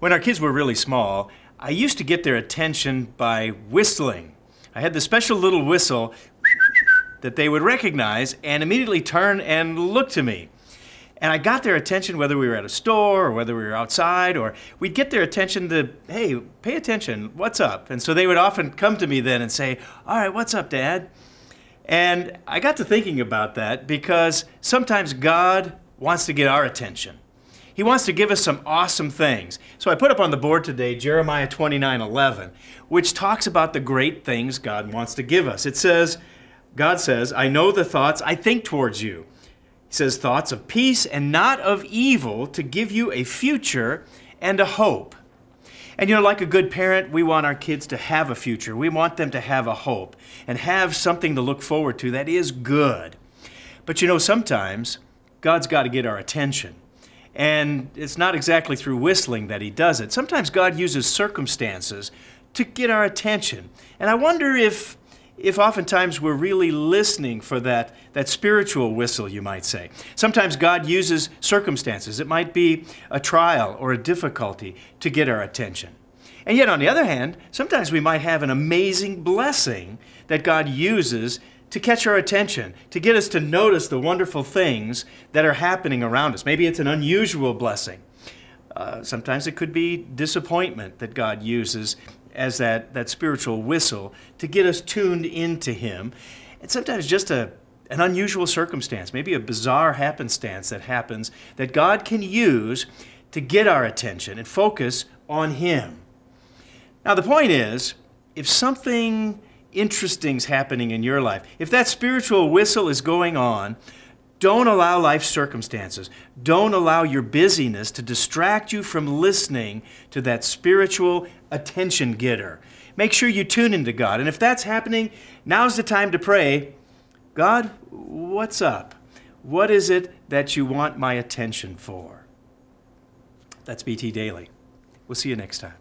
When our kids were really small, I used to get their attention by whistling. I had this special little whistle that they would recognize and immediately turn and look to me. And I got their attention whether we were at a store or whether we were outside, or we'd get their attention to, hey, pay attention, what's up? And so they would often come to me then and say, all right, what's up, Dad? And I got to thinking about that because sometimes God wants to get our attention. He wants to give us some awesome things. So I put up on the board today Jeremiah 29:11, which talks about the great things God wants to give us. It says, God says, I know the thoughts I think towards you. He says, thoughts of peace and not of evil, to give you a future and a hope. And like a good parent, we want our kids to have a future. We want them to have a hope and have something to look forward to that is good. But sometimes God's got to get our attention. And it's not exactly through whistling that He does it. Sometimes God uses circumstances to get our attention. And I wonder if oftentimes we're really listening for that spiritual whistle, you might say. Sometimes God uses circumstances. It might be a trial or a difficulty to get our attention. And yet, on the other hand, sometimes we might have an amazing blessing that God uses to catch our attention, to get us to notice the wonderful things that are happening around us. Maybe it's an unusual blessing. Sometimes it could be disappointment that God uses as that spiritual whistle to get us tuned into Him. And sometimes just an unusual circumstance, maybe a bizarre happenstance that happens that God can use to get our attention and focus on Him. Now the point is, if something interesting's happening in your life, if that spiritual whistle is going on, don't allow life circumstances, don't allow your busyness to distract you from listening to that spiritual attention getter. Make sure you tune into God. And if that's happening, now's the time to pray, God, what's up? What is it that you want my attention for? That's BT Daily. We'll see you next time.